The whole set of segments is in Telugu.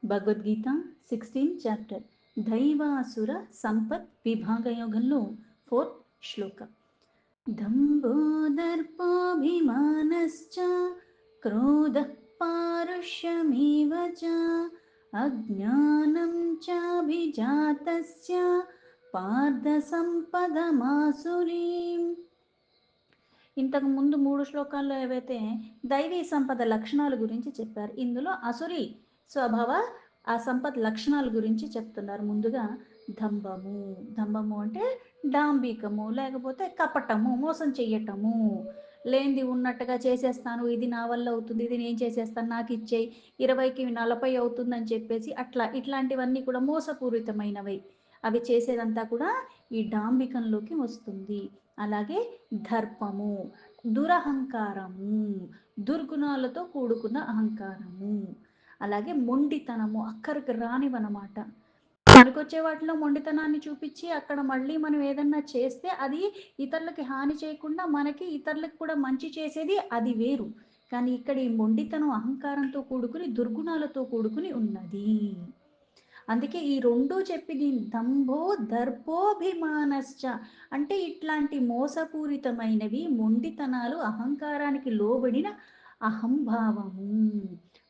భగవద్గీత 16 చాప్టర్ దైవాసుర సంపత్ విభాగ యోగంలో 4th శ్లోక. దంభో దర్పోభిమానశ్చ క్రోధ పారుష్యమేవ చ అజ్ఞానం చాభిజాతస్య పార్థ సంపదమాసురీం. ఇంతకు ముందు 3 శ్లోకాల్లో ఏవైతే దైవీ సంపద లక్షణాల గురించి చెప్పారు, ఇందులో అసురి స్వభావ ఆ సంపద లక్షణాల గురించి చెప్తున్నారు. ముందుగా దంభము. దంభము అంటే డాంబికము, లేకపోతే కపటము, మోసం చెయ్యటము, లేనిది ఉన్నట్టుగా చేసేస్తాను, ఇది నా వల్ల అవుతుంది, ఇది నేను చేసేస్తాను, నాకు ఇచ్చేయి, 20కి 40 అవుతుందని చెప్పేసి అట్లా ఇట్లాంటివన్నీ కూడా మోసపూరితమైనవి. అవి చేసేదంతా కూడా ఈ డాంబికంలోకి వస్తుంది. అలాగే దర్పము, దురహంకారము, దుర్గుణాలతో కూడుకున్న అహంకారము. అలాగే మొండితనము, అక్కడికి రానివన్నమాట. పనికొచ్చే వాటిలో మొండితనాన్ని చూపించి అక్కడ మళ్ళీ మనం ఏదన్నా చేస్తే అది ఇతరులకి హాని చేయకుండా మనకి ఇతరులకు కూడా మంచి చేసేది అది వేరు. కానీ ఇక్కడ ఈ మొండితనం అహంకారంతో కూడుకుని దుర్గుణాలతో కూడుకుని ఉన్నది. అందుకే ఈ రెండూ చెప్పింది దంభో దర్పోభిమానశ్చ అంటే ఇట్లాంటి మోసపూరితమైనవి, మొండితనాలు, అహంకారానికి లోబడిన అహంభావము.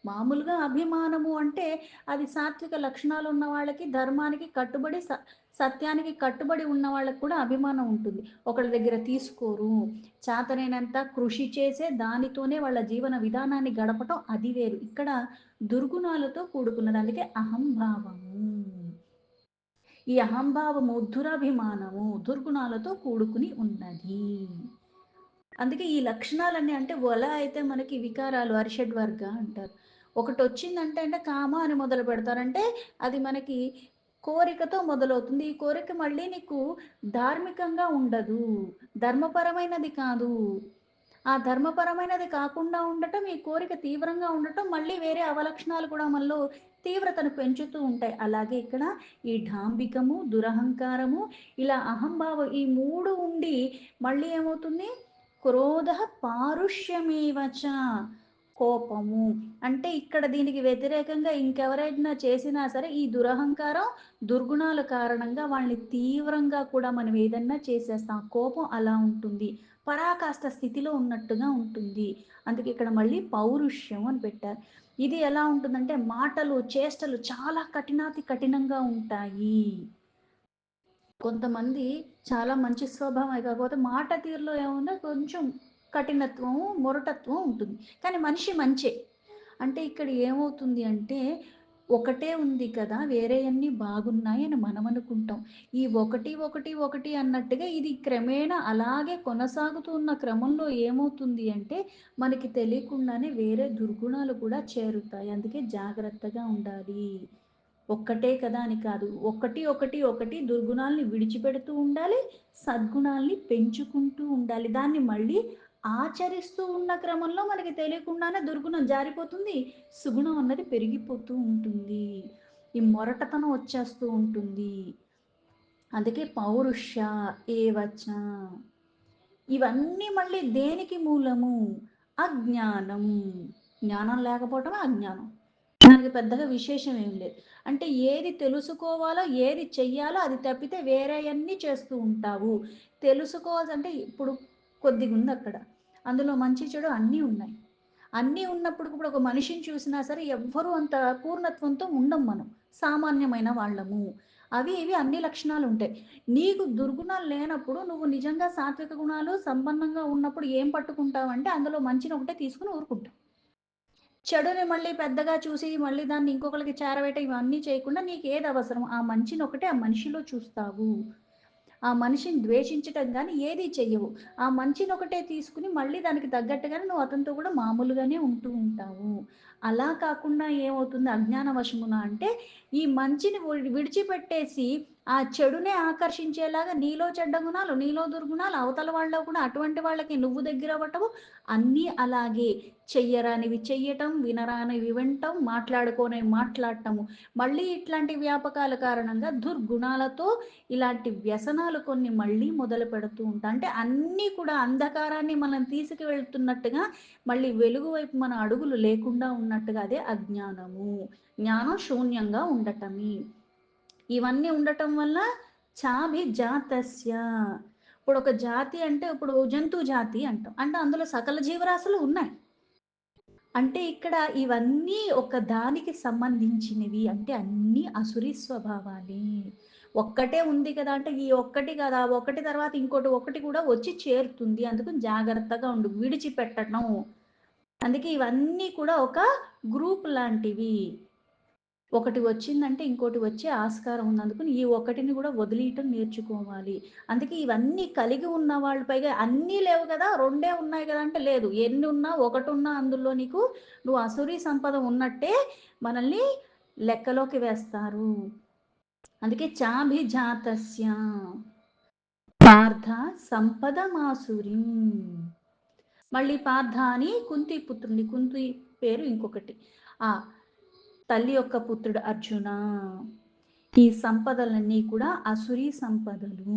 మామూలుగా అభిమానము అంటే అది సాత్విక లక్షణాలు ఉన్న వాళ్ళకి, ధర్మానికి కట్టుబడి సత్యానికి కట్టుబడి ఉన్న వాళ్ళకి కూడా అభిమానం ఉంటుంది. ఒకళ్ళ దగ్గర తీసుకోరు, చేతనైనంత కృషి చేసే దానితోనే వాళ్ళ జీవన విధానాన్ని గడపటం అది వేరు. ఇక్కడ దుర్గుణాలతో కూడుకున్నది, అందుకే అహంభావము. ఈ అహంభావము దురభిమానము, దుర్గుణాలతో కూడుకుని ఉన్నది. అందుకే ఈ లక్షణాలన్నీ అంటే ఎలా అయితే మనకి వికారాలు అరిషడ్వర్గ అంటారు. ఒకటి వచ్చిందంటే అంటే కామ అని మొదలు పెడతారంటే అది మనకి కోరికతో మొదలవుతుంది. ఈ కోరిక మళ్ళీ నీకు ధార్మికంగా ఉండదు, ధర్మపరమైనది కాదు. ఆ ధర్మపరమైనది కాకుండా ఉండటం, ఈ కోరిక తీవ్రంగా ఉండటం, మళ్ళీ వేరే అవలక్షణాలు కూడా మనలో తీవ్రతను పెంచుతూ ఉంటాయి. అలాగే ఇక్కడ ఈ ఢాంబికము, దురహంకారము, ఇలా అహంభావం ఈ 3 ఉండి మళ్ళీ ఏమవుతుంది, క్రోధ పారుష్యమేవచ, కోపము. అంటే ఇక్కడ దీనికి వ్యతిరేకంగా ఇంకెవరైనా చేసినా సరే ఈ దురహంకారం, దుర్గుణాల కారణంగా వాళ్ళని తీవ్రంగా కూడా మనం ఏదన్నా చేసేస్తాం. కోపం అలా ఉంటుంది, పరాకాష్ట స్థితిలో ఉన్నట్టుగా ఉంటుంది. అందుకే ఇక్కడ మళ్ళీ పౌరుష్యం అని పెట్టారు. ఇది ఎలా ఉంటుందంటే మాటలు, చేష్టలు చాలా కఠినాతి కఠినంగా ఉంటాయి. కొంతమంది చాలా మంచి స్వభావం, కాకపోతే మాట తీరులో ఏముందో కొంచెం కఠినత్వం, మొరటత్వం ఉంటుంది. కానీ మనిషి మంచే. అంటే ఇక్కడ ఏమవుతుంది అంటే ఒకటే ఉంది కదా, వేరే అన్నీ బాగున్నాయి అని మనం అనుకుంటాం. ఈ ఒకటి ఒకటి ఒకటి అన్నట్టుగా ఇది క్రమేణా అలాగే కొనసాగుతూ ఉన్న క్రమంలో ఏమవుతుంది అంటే మనకి తెలియకుండానే వేరే దుర్గుణాలు కూడా చేరుతాయి. అందుకే జాగ్రత్తగా ఉండాలి. ఒక్కటే కదా అని కాదు, ఒకటి ఒకటి ఒకటి దుర్గుణాల్ని విడిచిపెడుతూ ఉండాలి, సద్గుణాల్ని పెంచుకుంటూ ఉండాలి. దాన్ని మళ్ళీ ఆచరిస్తూ ఉన్న క్రమంలో మనకి తెలియకుండానే దుర్గుణం జారిపోతుంది, సుగుణం అన్నది పెరిగిపోతూ ఉంటుంది, ఈ మొరటతనం వచ్చేస్తూ ఉంటుంది. అందుకే పౌరుష ఏవచ. ఇవన్నీ మళ్ళీ దేనికి మూలము, అజ్ఞానం. జ్ఞానం లేకపోవటమే అజ్ఞానం. దానికి పెద్దగా విశేషం ఏం లేదు. అంటే ఏది తెలుసుకోవాలో, ఏది చెయ్యాలో అది తప్పితే వేరే అన్నీ చేస్తూ ఉంటావు. తెలుసుకోవాల్సంటే ఇప్పుడు కొద్దిగా ఉంది అక్కడ, అందులో మంచి చెడు అన్నీ ఉన్నాయి. అన్నీ ఉన్నప్పుడు కూడా ఒక మనిషిని చూసినా సరే ఎవ్వరూ అంత పూర్ణత్వంతో ఉండం మనం, సామాన్యమైన వాళ్ళము. అవి ఇవి అన్ని లక్షణాలు ఉంటాయి. నీకు దుర్గుణాలు లేనప్పుడు నువ్వు నిజంగా సాత్విక గుణాలు సంపన్నంగా ఉన్నప్పుడు ఏం పట్టుకుంటావంటే అందులో మంచిని ఒకటే తీసుకుని ఊరుకుంటావు. చెడుని మళ్ళీ పెద్దగా చూసి మళ్ళీ దాన్ని ఇంకొకరికి చేరవేయటం ఇవన్నీ చేయకుండా నీకు ఏది అవసరం ఆ మంచిని ఒకటే ఆ మనిషిలో చూస్తావు. ఆ మనిషిని ద్వేషించటం కానీ ఏది చెయ్యవు. ఆ మంచిని ఒకటే తీసుకుని మళ్ళీ దానికి తగ్గట్టుగానే నువ్వు అతనితో కూడా మామూలుగానే ఉంటూ ఉంటావు. అలా కాకుండా ఏమవుతుంది అజ్ఞాన వశమున అంటే ఈ మంచిని విడిచిపెట్టేసి ఆ చెడునే ఆకర్షించేలాగా నీలో చెడ్డ గుణాలు, నీలో దుర్గుణాలు, అవతల వాళ్ళలో కూడా అటువంటి వాళ్ళకి నువ్వు దగ్గరవ్వటము, అన్నీ అలాగే. చెయ్యరానివి చెయ్యటం, వినరానివి వినటం, మాట్లాడుకోనివి మాట్లాడటము. మళ్ళీ ఇట్లాంటి వ్యాపకాల కారణంగా దుర్గుణాలతో ఇలాంటి వ్యసనాలు కొన్ని మళ్ళీ మొదలుపెడుతూ ఉంటా. అంటే అన్నీ కూడా అంధకారాన్ని మనం తీసుకువెళ్తున్నట్టుగా, మళ్ళీ వెలుగు వైపు మన అడుగులు లేకుండా ఉన్నట్టుగా అదే అజ్ఞానము. జ్ఞానం శూన్యంగా ఉండటమే. ఇవన్నీ ఉండటం వల్ల చాభిజాతస్య. ఇప్పుడు ఒక జాతి అంటే ఇప్పుడు జంతు జాతి అంటాం. అంటే అందులో సకల జీవరాశులు ఉన్నాయి. అంటే ఇక్కడ ఇవన్నీ ఒక దానికి సంబంధించినవి. అంటే అన్నీ అసురి స్వభావాలే. ఒక్కటే ఉంది కదా! అంటే ఈ ఒక్కటి కదా! ఒకటి తర్వాత ఇంకోటి ఒకటి కూడా వచ్చి చేరుతుంది. అందుకని జాగ్రత్తగా ఉండు. విడిచిపెట్టటం. అందుకే ఇవన్నీ కూడా ఒక గ్రూప్ లాంటివి. ఒకటి వచ్చిందంటే ఇంకోటి వచ్చే ఆస్కారం ఉంది. అందుకని ఈ ఒక్కటిని కూడా వదిలీయటం నేర్చుకోవాలి. అందుకే ఇవన్నీ కలిగి ఉన్న వాళ్ళు పైగా అన్నీ లేవు కదా! రెండే ఉన్నాయి కదా! అంటే లేదు. ఎన్ని ఉన్నా ఒకటున్నా అందులో నీకు నువ్వు అసురీ సంపద ఉన్నట్టే మనల్ని లెక్కలోకి వేస్తారు. అందుకే చాభిజాతస్య పార్థ సంపదమాసురీం. మళ్ళీ పార్థ అని కుంతి పుత్రుని, కుంతి పేరు ఇంకొకటి. ఆ తల్లి యొక్క పుత్రుడు అర్జున. ఈ సంపదలన్నీ కూడా అసురీ సంపదలు.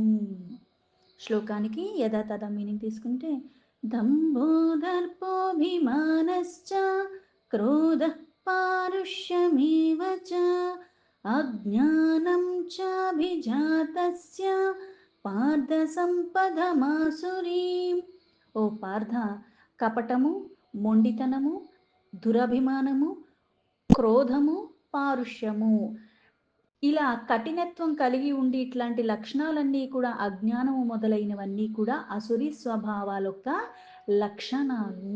శ్లోకానికి యథాతథ మీనింగ్ తీసుకుంటే దంభోదర్పోభిమానశ్చ క్రోధ పారుష్యమేవ చ అజ్ఞానం చాభిజాతస్య పార్థ సంపదమాసురీం. ఓ పార్థ, కపటము, మొండితనము, దురభిమానము, క్రోధము, పారుష్యము, ఇలా కఠినత్వం కలిగి ఉండి ఇట్లాంటి లక్షణాలన్నీ కూడా అజ్ఞానము మొదలైనవన్నీ కూడా అసురి స్వభావాలొక్క లక్షణాలు.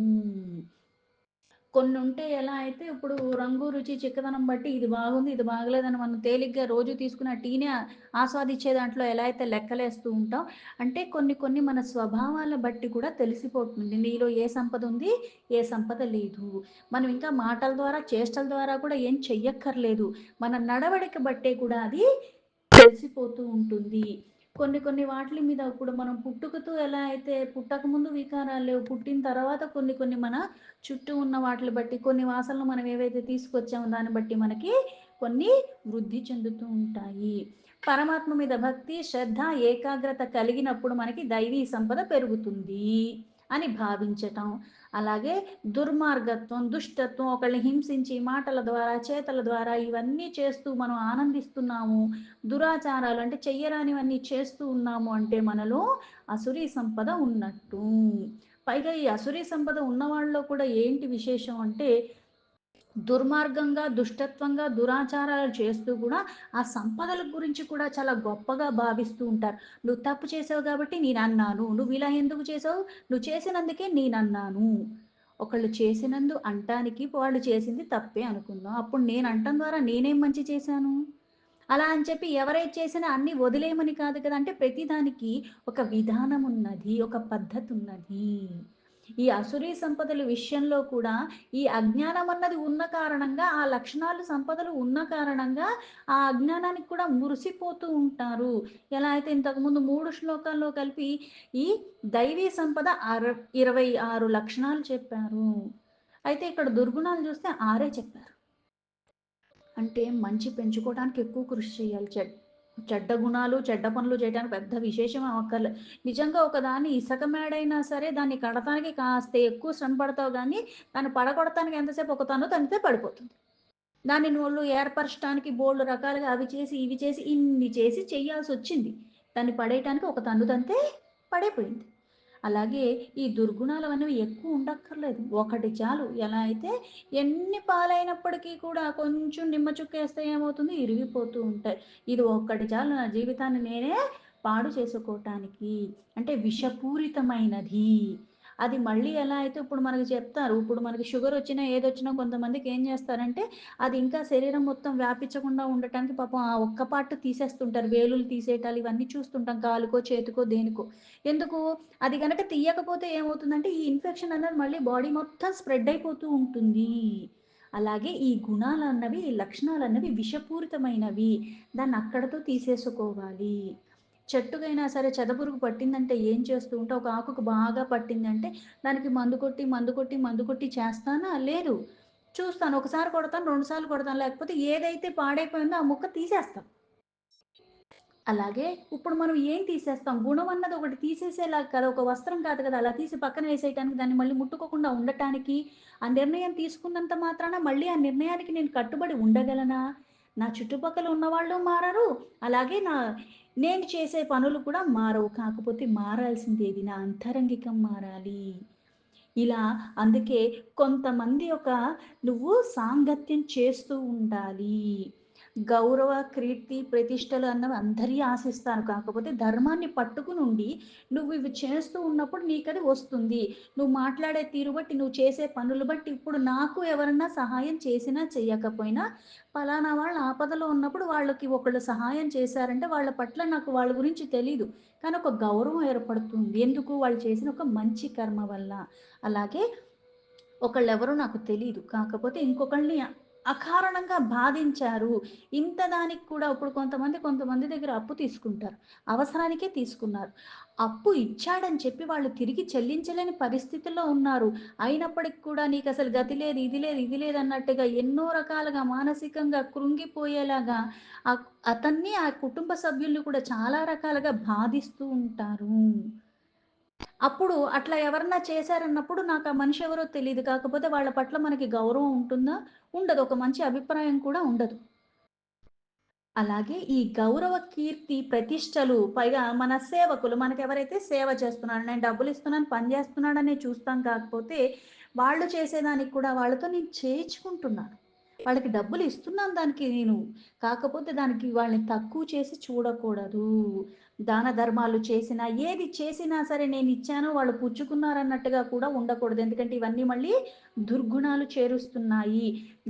కొన్ని ఉంటే ఎలా అయితే ఇప్పుడు రంగు, రుచి, చిక్కదనం బట్టి ఇది బాగుంది, ఇది బాగలేదని మనం తేలిగ్గా రోజు తీసుకున్న టీనే ఆస్వాదించే దాంట్లో ఎలా అయితే లెక్కలేస్తూ ఉంటాం. అంటే కొన్ని కొన్ని మన స్వభావాల బట్టి కూడా తెలిసిపోతుంది. నీలో ఏ సంపద ఉంది, ఏ సంపద లేదు. మనం ఇంకా మాటల ద్వారా, చేష్టల ద్వారా కూడా ఏం చెయ్యక్కర్లేదు. మన నడవడిక బట్టే కూడా అది తెలిసిపోతూ ఉంటుంది. కొన్ని కొన్ని వాటిల మీద ఇప్పుడు మనం పుట్టుకతో ఎలా అయితే పుట్టక ముందు వికారాలు లేవు. పుట్టిన తర్వాత కొన్ని కొన్ని మన చుట్టూ ఉన్న వాటిని బట్టి కొన్ని వాసనలు మనం ఏవైతే తీసుకొచ్చామో దాన్ని బట్టి మనకి కొన్ని వృద్ధి చెందుతూ ఉంటాయి. పరమాత్మ మీద భక్తి, శ్రద్ధ, ఏకాగ్రత కలిగినప్పుడు మనకి దైవీ సంపద పెరుగుతుంది అని భావించటం. అలాగే దుర్మార్గత్వం, దుష్టత్వం, ఒకళ్ళని హింసించి మాటల ద్వారా, చేతల ద్వారా ఇవన్నీ చేస్తూ మనం ఆనందిస్తున్నాము. దురాచారాలు అంటే చెయ్యరానివన్నీ చేస్తూ ఉన్నాము అంటే మనలో అసురీ సంపద ఉన్నట్టు. పైగా ఈ అసురీ సంపద ఉన్నవాళ్ళలో కూడా ఏంటి విశేషం అంటే దుర్మార్గంగా, దుష్టత్వంగా, దురాచారాలు చేస్తూ కూడా ఆ సంపదల గురించి కూడా చాలా గొప్పగా భావిస్తూ ఉంటారు. నువ్వు తప్పు చేసావు కాబట్టి నేనన్నాను. నువ్వు ఇలా ఎందుకు చేసావు? నువ్వు చేసినందుకే నేనన్నాను. ఒకళ్ళు చేసినందు అంటానికి వాళ్ళు చేసింది తప్పే అనుకుందాం. అప్పుడు నేను అంటం ద్వారా నేనేం మంచి చేశాను? అలా అని చెప్పి ఎవరైతే చేసినా అన్నీ వదిలేయమని కాదు కదా! అంటే ప్రతిదానికి ఒక విధానం ఉన్నది. ఒక పద్ధతి ఉన్నది. ఈ అసురీ సంపదల విషయంలో కూడా ఈ అజ్ఞానం అన్నది ఉన్న కారణంగా, ఆ లక్షణాలు సంపదలు ఉన్న కారణంగా ఆ అజ్ఞానానికి కూడా మురిసిపోతూ ఉంటారు. ఎలా అయితే ఇంతకుముందు 3 శ్లోకాల్లో కలిపి ఈ దైవీ సంపద 26 లక్షణాలు చెప్పారు. అయితే ఇక్కడ దుర్గుణాలు చూస్తే 6 చెప్పారు. అంటే మంచి పెంచుకోవడానికి ఎక్కువ కృషి చేయాలి. చెడ్డ గుణాలు, చెడ్డ పనులు చేయడానికి పెద్ద విశేషం అక్కర్లే. నిజంగా ఒకదాన్ని ఇసక మేడైనా సరే దాన్ని కడతానికి కాస్త ఎక్కువ శ్రమ పడతావు గానీ, దాన్ని పడగొడటానికి ఎంతసేపు ఒక తన్ను తన్నితే పడిపోతుంది. దాన్ని నువ్వు ఏర్పరచటానికి బోలెడు రకాలుగా అవి చేసి, ఇవి చేసి, ఇన్ని చేసి చెయ్యాల్సొచ్చింది. దాన్ని పడేయటానికి ఒక తన్ను తంతే పడైపోయింది. అలాగే ఈ దుర్గుణాలవనేవి ఎక్కువ ఉండక్కర్లేదు. ఒకటి చాలు. ఎలా అయితే ఎన్ని పాలైనప్పటికీ కూడా కొంచెం నిమ్మ చుక్కేస్తే ఏమవుతుంది? ఇరిగిపోతూ ఉంటాయి. ఇది ఒక్కటి చాలు నా జీవితాన్ని నేనే పాడు చేసుకోటానికి. అంటే విషపూరితమైనది. అది మళ్ళీ ఎలా అయితే ఇప్పుడు మనకు చెప్తారు. ఇప్పుడు మనకి షుగరొచ్చినా, ఏదొచ్చినా కొంతమందికి ఏం చేస్తారంటే, అది ఇంకా శరీరం మొత్తం వ్యాపించకుండా ఉండటానికి పాపం ఆ ఒక్క పార్ట్ తీసేస్తుంటారు. వేలులు తీసేయటాలు ఇవన్నీ చూస్తుంటాం. కాలుకో, చేతికో, దేనికో. ఎందుకు? అది గనక తీయకపోతే ఏమవుతుందంటే, ఈ ఇన్ఫెక్షన్ అనేది మళ్ళీ బాడీ మొత్తం స్ప్రెడ్ అయిపోతూ ఉంటుంది. అలాగే ఈ గుణాలన్నవి, ఈ లక్షణాలన్నవి విషపూరితమైనవి. దాన్నక్కడితో తీసేసుకోవాలి. చెట్టుకైనా సరే చెదపురుగు పట్టిందంటే ఏం చేస్తూ ఉంటా, ఒక ఆకుకు బాగా పట్టిందంటే దానికి మందు కొట్టి, మందు కొట్టి, మందు కొట్టి చేస్తానా? లేదు. చూస్తాను. ఒకసారి కొడతాను, 2 సార్లు కొడతాను. లేకపోతే ఏదైతే పాడైపోయిందో ఆ ముక్క తీసేస్తాం. అలాగే ఇప్పుడు మనం ఏం తీసేస్తాం? గుణం అన్నది ఒకటి తీసేసేలాగా కదా! ఒక వస్త్రం కాదు కదా! అలా తీసి పక్కన వేసేయటానికి, దాన్ని మళ్ళీ ముట్టుకోకుండా ఉండటానికి, ఆ నిర్ణయం తీసుకున్నంత మాత్రాన మళ్ళీ ఆ నిర్ణయానికి నేను కట్టుబడి ఉండగలనా? నా చుట్టుపక్కల ఉన్నవాళ్ళు మారరు. అలాగే నేను చేసే పనులు కూడా మారవు. కాకపోతే మారాల్సిందేది నా అంతరంగికం మారాలి. ఇలా అందుకే కొంతమంది నువ్వు సాంగత్యం చేస్తూ ఉండాలి. గౌరవ, కీర్తి, ప్రతిష్టలు అన్నవి అందరియి ఆశిస్తాను. కాకపోతే ధర్మాన్ని పట్టుకునుండి నువ్వివి చేస్తూ ఉన్నప్పుడు నీకది వస్తుంది. నువ్వు మాట్లాడే తీరు బట్టి, నువ్వు చేసే పనులు బట్టి ఇప్పుడు నాకు ఎవరన్నా సహాయం చేసినా, చెయ్యకపోయినా పలానా వాళ్ళు ఆపదలో ఉన్నప్పుడు వాళ్ళకి ఒకళ్ళు సహాయం చేశారంటే వాళ్ళ పట్ల నాకు వాళ్ళ గురించి తెలీదు. కానీ ఒక గౌరవం ఏర్పడుతుంది. ఎందుకు? వాళ్ళు చేసిన ఒక మంచి కర్మ వల్ల. అలాగే ఒకళ్ళెవరో నాకు తెలీదు. కాకపోతే ఇంకొకళ్ళని అకారణంగా బాధించారు. ఇంత దానికి కూడా ఇప్పుడు కొంతమంది దగ్గర అప్పు తీసుకుంటారు. అవసరానికే తీసుకున్నారు. అప్పు ఇచ్చాడని చెప్పి వాళ్ళు తిరిగి చెల్లించలేని పరిస్థితుల్లో ఉన్నారు. అయినప్పటికి కూడా నీకసలు గతి లేదు, ఇది లేదు, ఇది లేదన్నట్టుగా ఎన్నో రకాలుగా మానసికంగా కృంగిపోయేలాగా అతన్ని, ఆ కుటుంబ సభ్యుల్ని కూడా చాలా రకాలుగా బాధిస్తూ ఉంటారు. అప్పుడు అట్లా ఎవరన్నా చేశారన్నప్పుడు నాకు ఆ మనిషి ఎవరో తెలీదు. కాకపోతే వాళ్ళ పట్ల మనకి గౌరవం ఉంటుందా? ఉండదు. ఒక మంచి అభిప్రాయం కూడా ఉండదు. అలాగే ఈ గౌరవ, కీర్తి, ప్రతిష్టలు పైగా మన సేవకులు మనకెవరైతే సేవ చేస్తున్నారో, నేను డబ్బులిస్తున్నాను, పని చేస్తున్నాడనే చూస్తాం కాకపోతే, వాళ్ళు చేసేదానికి కూడా వాళ్ళతో నేను చేయించుకుంటున్నాను. వాళ్ళకి డబ్బులిస్తున్నాను దానికి నేను. కాకపోతే దానికి వాళ్ళని తక్కువ చేసి చూడకూడదు. దాన ధర్మాలు చేసినా, ఏది చేసినా సరే నేనిచ్చాను, వాళ్ళు పుచ్చుకున్నారన్నట్టుగా కూడా ఉండకూడదు. ఎందుకంటే ఇవన్నీ మళ్ళీ దుర్గుణాలు చేరుస్తున్నాయి.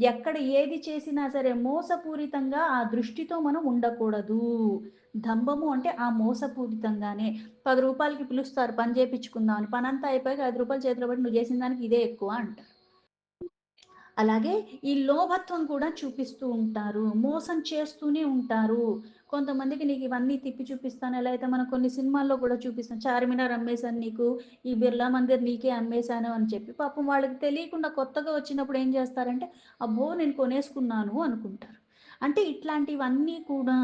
ఎక్కడ ఏది చేసినా సరే మోసపూరితంగా ఆ దృష్టితో మనం ఉండకూడదు. దంభము అంటే ఆ మోసపూరితంగానే. రూ. 10కి పిలుస్తారు పని చేపించుకుందాం అని. పనంతా అయిపోయాక రూ. 5 చేతిలో పెట్టి నువ్వు చేసిన దానికి ఇదే ఎక్కువ అంటారు. అలాగే ఈ లోభత్వం కూడా చూపిస్తూ ఉంటారు. మోసం చేస్తూనే ఉంటారు. కొంతమందికి నీకు ఇవన్నీ తిప్పి చూపిస్తాను. ఎలా అయితే మనం కొన్ని సినిమాల్లో కూడా చూపిస్తాం. చార్మినార్ అమ్మేసాను నీకు, ఈ బిర్లా మందిర్ నీకే అమ్మేసాను అని చెప్పి. పాపం వాళ్ళకి తెలియకుండా కొత్తగా వచ్చినప్పుడు ఏం చేస్తారంటే, అబ్బో! నేను కొనేసుకున్నాను అనుకుంటారు. అంటే ఇట్లాంటివన్నీ కూడా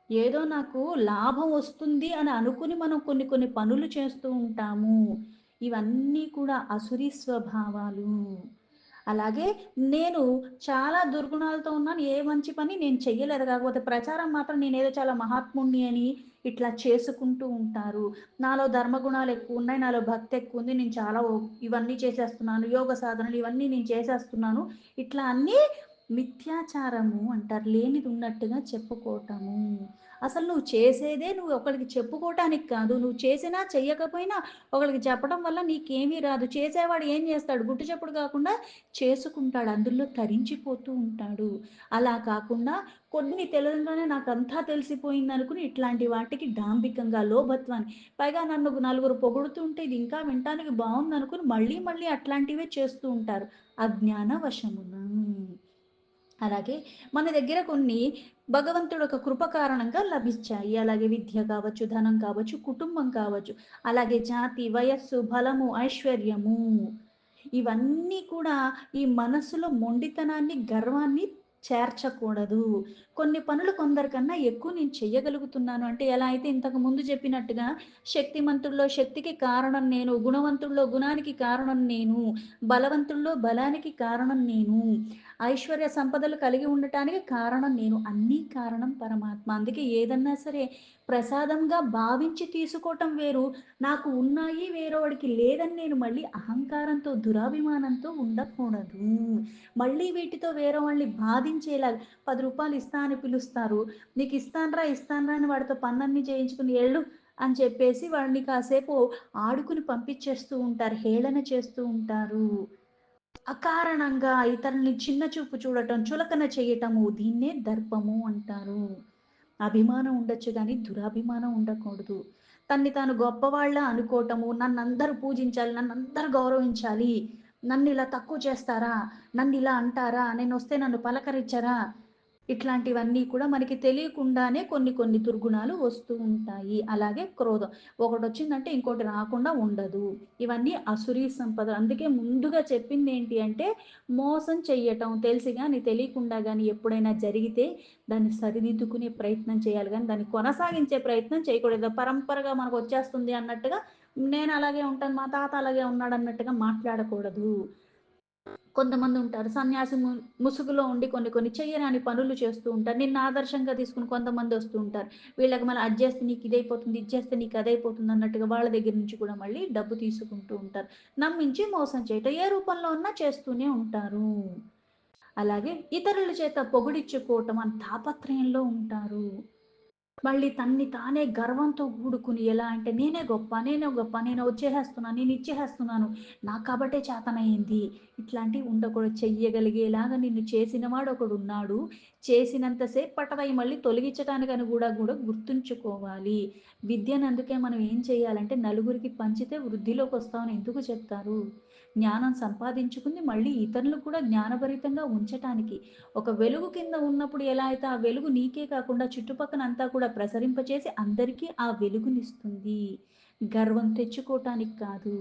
ఏదో నాకు లాభం వస్తుంది అని అనుకుని మనం కొన్ని కొన్ని పనులు చేస్తూ ఉంటాము. ఇవన్నీ కూడా అసురీ స్వభావాలు. అలాగే నేను చాలా దుర్గుణాలతో ఉన్నాను. ఏ మంచి పని నేను చెయ్యలేదు. కాకపోతే ప్రచారం మాత్రం నేనేదో చాలా మహాత్ముడిని అని ఇట్లా చేసుకుంటూ ఉంటారు. నాలో ధర్మగుణాలు ఎక్కువున్నాయి. నాలో భక్తి ఎక్కువుంది. నేను చాలా ఇవన్నీ చేసేస్తున్నాను. యోగ సాధనలు ఇవన్నీ నేను చేసేస్తున్నాను. ఇట్లా అన్నీ మిథ్యాచారము అంటారు. లేనిది ఉన్నట్టుగా చెప్పుకోవటము. అసలు నువ్వు చేసేదే నువ్వు ఒకళ్ళకి చెప్పుకోవటానికి కాదు. నువ్వు చేసినా, చెయ్యకపోయినా ఒకళ్ళకి చెప్పడం వల్ల నీకేమీ రాదు. చేసేవాడు ఏం చేస్తాడు? గుట్టు చప్పుడు కాకుండా చేసుకుంటాడు. అందులో తరించిపోతూ ఉంటాడు. అలా కాకుండా కొన్ని తెలియగానే నాకంతా తెలిసిపోయిందనుకుని ఇట్లాంటి వాటికి డాంబికంగా, లోభత్వాన్ని పైగా నన్ను నలుగురు పొగుడుతుంటే ఇది ఇంకా వినటానికి బావుందనుకుని మళ్ళీ మళ్ళీ అట్లాంటివే చేస్తూ ఉంటారు. అజ్ఞాన వశమున. అలాగే మన దగ్గర కొన్ని భగవంతుడు ఒక కృప కారణంగా లభించాయి. అలాగే విద్య కావచ్చు, ధనం కావచ్చు, కుటుంబం కావచ్చు, అలాగే జాతి, వయస్సు, బలము, ఐశ్వర్యము ఇవన్నీ కూడా ఈ మనస్సులో మొండితనాన్ని, గర్వాన్ని చేర్చకూడదు. కొన్ని పనులు కొందరికన్నా ఎక్కువ నేను చెయ్యగలుగుతున్నాను అంటే ఎలా అయితే ఇంతకు ముందు చెప్పినట్టుగా శక్తిమంతుల్లో శక్తికి కారణం నేను, గుణవంతుల్లో గుణానికి కారణం నేను, బలవంతుల్లో బలానికి కారణం నేను. ఐశ్వర్య సంపదలు కలిగి ఉండటానికి కారణం నేను. అన్నీ కారణం పరమాత్మ. అందుకే ఏదన్నా సరే ప్రసాదంగా భావించి తీసుకోవటం వేరు. నాకు ఉన్నాయి వేరేవాడికి లేదని నేను మళ్ళీ అహంకారంతో, దురాభిమానంతో ఉండకూడదు. మళ్ళీ వీటితో వేరే వాళ్ళని బాధించేలాగా రూ. 10 ఇస్తా అని పిలుస్తారు. నీకు ఇస్తానురా, ఇస్తానురా అని వాడితో పనులన్నీ చేయించుకొని ఎళ్ళు అని చెప్పేసి వాడిని కాసేపు ఆడుకుని పంపించేస్తూ ఉంటారు. హేళన చేస్తూ ఉంటారు. అకారణంగా ఇతరుల్ని చిన్న చూపు చూడటం, చులకన చేయటము దీన్నే దర్పము అంటారు. అభిమానం ఉండొచ్చు గానీ, దురభిమానం ఉండకూడదు. తన్ని తాను గొప్పవాళ్ళ అనుకోవటము, నన్నందరూ పూజించాలి, నన్నందరూ గౌరవించాలి. నన్నిలా తక్కువ చేస్తారా? నన్నిలా అంటారా? నేనొస్తే నన్ను పలకరించరా? ఇట్లాంటివన్నీ కూడా మనకి తెలియకుండానే కొన్ని కొన్ని దుర్గుణాలు వస్తూ ఉంటాయి. అలాగే క్రోధం. ఒకటొచ్చిందంటే ఇంకోటి రాకుండా ఉండదు. ఇవన్నీ అసురీ సంపద. అందుకే ముందుగా చెప్పిందేంటి అంటే మోసం చెయ్యటం. తెలిసి గాని, తెలియకుండా గాని ఎప్పుడైనా జరిగితే దాన్ని సరిదిద్దుకునే ప్రయత్నం చేయాలి గానీ, దాన్ని కొనసాగించే ప్రయత్నం చేయకూడదు. పరంపరగా మనకొచ్చేస్తుంది అన్నట్టుగా నేనలాగే ఉంటాను, మా తాత అలాగే ఉన్నాడన్నట్టుగా మాట్లాడకూడదు. కొంతమందుంటారు. సన్యాసి ముసుగులో ఉండి కొన్ని కొన్ని చెయ్యరాని పనులు చేస్తూ ఉంటారు. నిన్ను ఆదర్శంగా తీసుకొని కొంతమందొస్తూ ఉంటారు. వీళ్ళకి మళ్ళీ అది జేస్తే నీకు ఇదైపోతుంది, ఇది చేస్తే నీకు అదైపోతుంది అన్నట్టుగా వాళ్ళ దగ్గర నుంచి కూడా మళ్ళీ డబ్బు తీసుకుంటూ ఉంటారు. నమ్మించి మోసం చేయటం ఏ రూపంలో ఉన్నా చేస్తూనే ఉంటారు. అలాగే ఇతరుల చేత పొగిడిచ్చుకోవటం అని తాపత్రయంలో ఉంటారు. మళ్ళీ తన్ని తానే గర్వంతో కూడుకుని ఎలా అంటే నేనే గొప్ప, నేనే గొప్ప, నేను వచ్చేసేస్తున్నాను, నేను ఇచ్చేసేస్తున్నాను, నాకు కాబట్టే చేతనయింది. ఇట్లాంటివి ఉండకూడదు. చెయ్యగలిగేలాగా నిన్ను చేసినవాడు ఒకడున్నాడు. చేసినంత సేపు పట్టదయి మళ్ళీ తొలగించటానికని గూడా గుర్తుంచుకోవాలి. విద్యను అందుకే మనం ఏం చేయాలంటే నలుగురికి పంచితే వృద్ధిలోకొస్తామని ఎందుకు చెప్తారు? జ్ఞానం సంపాదించుకుంది మళ్ళీ ఇతరులకు కూడా జ్ఞానభరితంగా ఉంచటానికి. ఒక వెలుగు కింద ఉన్నప్పుడు ఎలా అయితే ఆ వెలుగు నీకే కాకుండా చుట్టుపక్కనంతా కూడా ప్రసరింపచేసి అందరికీ ఆ వెలుగునిస్తుంది. గర్వం తెచ్చుకోటానికి కాదు.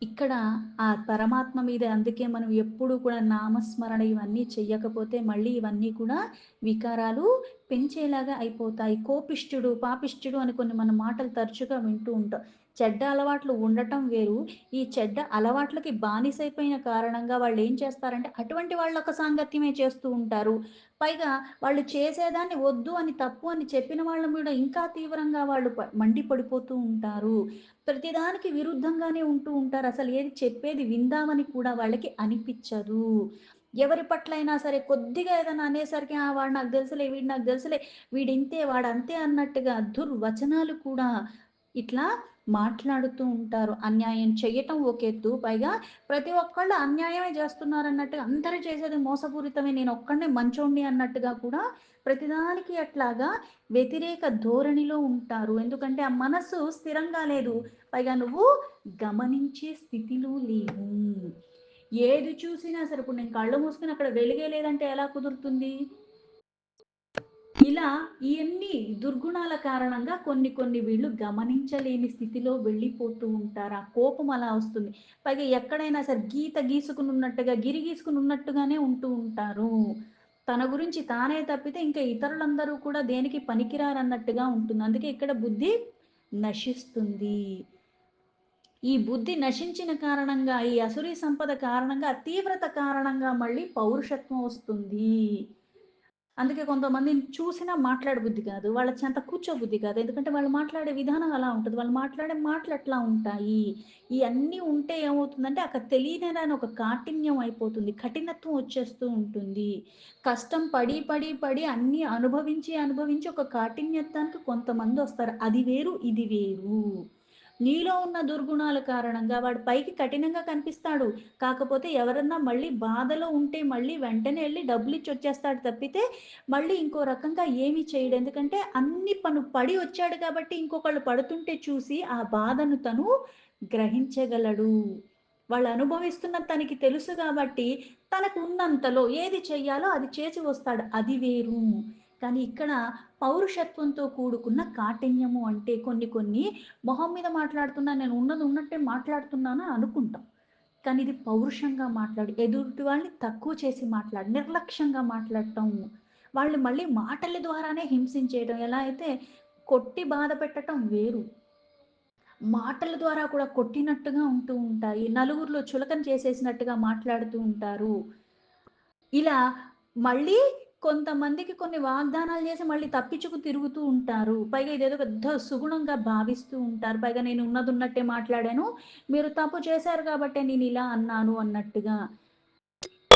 ఇక్కడ ఆ పరమాత్మ మీద అందుకే మనం ఎప్పుడూ కూడా నామస్మరణ ఇవన్నీ చెయ్యకపోతే మళ్ళీ ఇవన్నీ కూడా వికారాలు పెంచేలాగా అయిపోతాయి. కోపిష్ఠుడు, పాపిష్ఠుడు అని కొన్ని మన మాటలు తరచుగా వింటూ ఉంటాం. చెడ్డ అలవాట్లు ఉండటం వేరు. ఈ చెడ్డ అలవాట్లకి బానిసైపోయిన కారణంగా వాళ్ళేం చేస్తారంటే అటువంటి వాళ్ళొక సాంగత్యమే చేస్తూ ఉంటారు. పైగా వాళ్ళు చేసేదాన్ని వద్దు అని, తప్పు అని చెప్పిన వాళ్ళ మీద ఇంకా తీవ్రంగా వాళ్ళు మండిపడిపోతూ ఉంటారు. ప్రతిదానికి విరుద్ధంగానే ఉంటూ ఉంటారు. అసలు ఏది చెప్పేది విందామని కూడా వాళ్ళకి అనిపిచ్చదు. ఎవరి పట్లైనా సరే కొద్దిగా ఏదైనా అనేసరికి ఆ! వాడు నాకు తెలుసులే, వీడు నాకు తెలుసులే, వీడింతే, వాడంతే అన్నట్టుగా దుర్వచనాలు కూడా ఇట్లా మాట్లాడుతూ ఉంటారు. అన్యాయం చెయ్యటం ఒక ఎత్తు. పైగా ప్రతి ఒక్కళ్ళు అన్యాయమే జేస్తున్నారన్నట్టుగా అందరూ చేసేది మోసపూరితమే, నేనొక్కడినే మంచోడిని అన్నట్టుగా కూడా ప్రతిదానికి అట్లాగా వ్యతిరేక ధోరణిలో ఉంటారు. ఎందుకంటే ఆ మనస్సు స్థిరంగా లేదు. పైగా నువ్వు గమనించే స్థితిలో లేవు. ఏది చూసినా సరే ఇప్పుడు నేను కళ్ళు మూసుకొని అక్కడ వెలుగే లేదంటే ఎలా కుదురుతుంది? ఇలా ఇయన్నీ దుర్గుణాల కారణంగా కొన్ని కొన్ని వీళ్ళు గమనించలేని స్థితిలో వెళ్ళిపోతూ ఉంటారు. ఆ కోపం అలా వస్తుంది. పైగా ఎక్కడైనా సరే గీత గీసుకునున్నట్టుగా, గిరి గీసుకునున్నట్టుగానే ఉంటూ ఉంటారు. తన గురించి తానే తప్పితే ఇంకా ఇతరులందరూ కూడా దేనికి పనికిరారన్నట్టుగా ఉంటుంది. అందుకే ఇక్కడ బుద్ధి నశిస్తుంది. ఈ బుద్ధి నశించిన కారణంగా, ఈ అసురీ సంపద కారణంగా, తీవ్రత కారణంగా మళ్ళీ పౌరుషత్వం వస్తుంది. అందుకే కొంతమందిని చూసినా మాట్లాడబుద్ధి కాదు. వాళ్ళ చెంత కూర్చోబుద్ధి కాదు. ఎందుకంటే వాళ్ళు మాట్లాడే విధానం అలా ఉంటది. వాళ్ళు మాట్లాడే మాటలట్లా ఉంటాయి. ఇయన్నీ ఉంటే ఏమవుతుందంటే అక్కడ తెలియనిదాని ఒక కాఠిన్యం అయిపోతుంది. కఠినత్వం వచ్చేస్తూ ఉంటుంది. కష్టం పడి, పడి, పడి అన్నీ అనుభవించి, అనుభవించి ఒక కాఠిన్యత్వానికి కొంతమందొస్తారు. అది వేరు, ఇది వేరు. నీలో ఉన్న దుర్గుణాల కారణంగా వాడు పైకి కఠినంగా కనిపిస్తాడు. కాకపోతే ఎవరన్నా మళ్ళీ బాధలో ఉంటే మళ్ళీ వెంటనే ఎళ్లి డబ్బులిచ్చొచ్చేస్తాడు తప్పితే, మళ్ళీ ఇంకో రకంగా ఏమీ చేయడు. ఎందుకంటే అన్ని పడి వచ్చాడు కాబట్టి ఇంకొకళ్ళు పడుతుంటే చూసి ఆ బాధను తను గ్రహించగలడు. వాళ్ళు అనుభవిస్తున్నది తనకి తెలుసు గాబట్టి, తనకున్నంతలో ఏది చెయ్యాలో అది చేసి వస్తాడు. అది వేరు. కానీ ఇక్కడ పౌరుషత్వంతో కూడుకున్న కాఠిన్యము అంటే కొన్ని కొన్ని మొహం మీద మాట్లాడుతున్నా, నేను ఉన్నది ఉన్నట్టే మాట్లాడుతున్నాను అనుకుంటాం. కానీ ఇది పౌరుషంగా మాట్లాడి, ఎదుటి వాళ్ళని తక్కువ చేసి మాట్లాడి, నిర్లక్ష్యంగా మాట్లాడటం. వాళ్ళు మళ్ళీ మాటల ద్వారానే హింసించేయడం. ఎలా అయితే కొట్టి బాధ పెట్టటం వేరు. మాటల ద్వారా కూడా కొట్టినట్టుగా ఉంటూ ఉంటాయి. నలుగురిలో చులకన చేసేసినట్టుగా మాట్లాడుతూ ఉంటారు. ఇలా మళ్ళీ కొంతమందికి కొన్ని వాగ్దానాలు చేసి మళ్ళీ తప్పించుకు తిరుగుతూ ఉంటారు. పైగా ఇదేదో పెద్ద సుగుణంగా భావిస్తూ ఉంటారు. పైగా నేను ఉన్నదున్నట్టే మాట్లాడాను. మీరు తప్పు చేశారు కాబట్టే నేనిలా అన్నాను అన్నట్టుగా.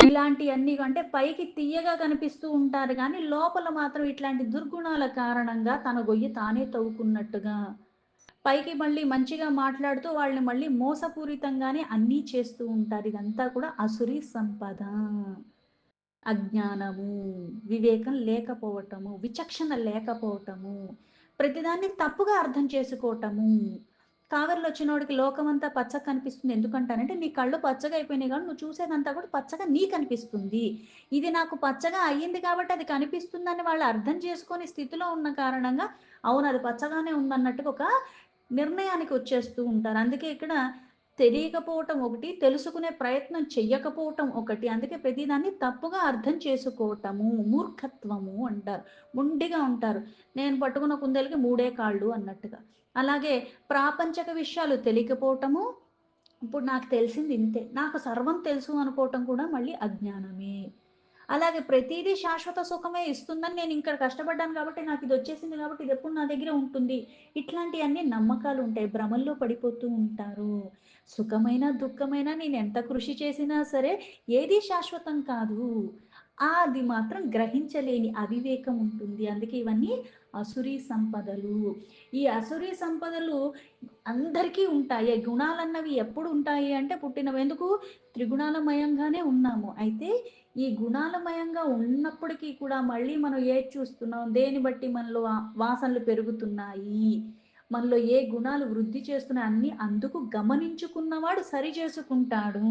ఇలాంటియన్నీ అంటే పైకి తియ్యగా కనిపిస్తూ ఉంటారు గానీ, లోపల మాత్రం ఇట్లాంటి దుర్గుణాల కారణంగా తన గొయ్యి తానే తవ్వుకున్నట్టుగా. పైకి మళ్ళీ మంచిగా మాట్లాడుతూ వాళ్ళని మళ్ళీ మోసపూరితంగానే అన్నీ చేస్తూ ఉంటారు. ఇదంతా కూడా అసురీ సంపద. అజ్ఞానము, వివేకం లేకపోవటము, విచక్షణ లేకపోవటము, ప్రతిదాన్ని తప్పుగా అర్థం చేసుకోవటము. కావెర్లొచ్చినోడికి లోకమంతా పచ్చగా కనిపిస్తుంది ఎందుకంటానంటే, నీ కళ్ళు పచ్చగా అయిపోయినాయి కాబట్టి నువ్వు చూసేదంతా కూడా పచ్చగా నీకనిపిస్తుంది. ఇది నాకు పచ్చగా అయ్యింది కాబట్టి అది కనిపిస్తుందని వాళ్ళు అర్థం చేసుకొని స్థితిలో ఉన్న కారణంగా, అవును అది పచ్చగానే ఉందన్నట్టుగా ఒక నిర్ణయానికి వచ్చేస్తూ ఉంటారు. అందుకే ఇక్కడ తెలియకపోవటం ఒకటి, తెలుసుకునే ప్రయత్నం చెయ్యకపోవటం ఒకటి. అందుకే ప్రతిదాన్ని తప్పుగా అర్థం చేసుకోవటము, మూర్ఖత్వము అంటారు. మొండిగా ఉంటారు. నేను పట్టుకున్న కుందేలుకి మూడే కాళ్ళు అన్నట్టుగా. అలాగే ప్రాపంచక విషయాలు తెలియకపోవటము, ఇప్పుడు నాకు తెలిసింది ఇంతే. నాకు సర్వం తెలుసు అనుకోవటం కూడా మళ్ళీ అజ్ఞానమే. అలాగే ప్రతీదీ శాశ్వత సుఖమే ఇస్తుందని నేనిక్కడ కష్టపడ్డాను కాబట్టి నాకిదొచ్చేసింది కాబట్టి ఇదెప్పుడు నా దగ్గరే ఉంటుంది. ఇట్లాంటియన్నీ నమ్మకాలుంటాయి. భ్రమల్లో పడిపోతూ ఉంటారు. సుఖమైన, దుఃఖమైన నేనెంత కృషి చేసినా సరే ఏది శాశ్వతం కాదు. అది మాత్రం గ్రహించలేని అవివేకం ఉంటుంది. అందుకే ఇవన్నీ అసురీ సంపదలు. ఈ అసురీ సంపదలు అందరికీ ఉంటాయి. గుణాలన్నవి ఎప్పుడుంటాయి అంటే పుట్టినవెందుకు త్రిగుణాలమయంగానే ఉన్నాము. అయితే ఈ గుణాలమయంగా ఉన్నప్పటికీ కూడా మళ్ళీ మనం ఏది చూస్తున్నాం? దేన్ని బట్టి మనలో వాసనలు పెరుగుతున్నాయి. మనలో ఏ గుణాలు వృద్ధి చేస్తున్నాయి అన్నీ అందుకు గమనించుకున్నవాడు సరి చేసుకుంటాడు.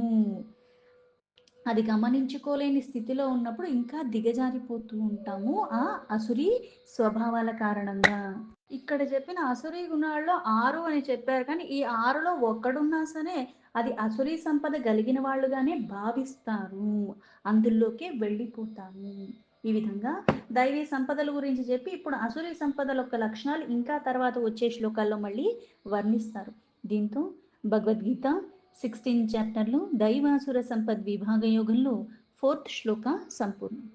అది గమనించుకోలేని స్థితిలో ఉన్నప్పుడు ఇంకా దిగజారిపోతూ ఉంటాము. ఆ అసురీ స్వభావాల కారణంగా. ఇక్కడ చెప్పిన అసురీ గుణాల్లో 6 అని చెప్పారు కానీ, ఈ 6లో ఒక్కడున్నా సరే, అది అసురీ సంపద కలిగిన వాళ్ళుగానే భావిస్తారు. అందులోకే వెళ్ళిపోతాము. ఈ విధంగా దైవీ సంపదల గురించి చెప్పి, ఇప్పుడు అసురీ సంపదల యొక్క లక్షణాలు ఇంకా తర్వాత వచ్చే శ్లోకాల్లో మళ్ళీ వర్ణిస్తారు. దీంతో భగవద్గీత 16 చాప్టర్‌లో దైవాసుర సంపద్ విభాగ యోగంలో 4th శ్లోక సంపూర్ణం.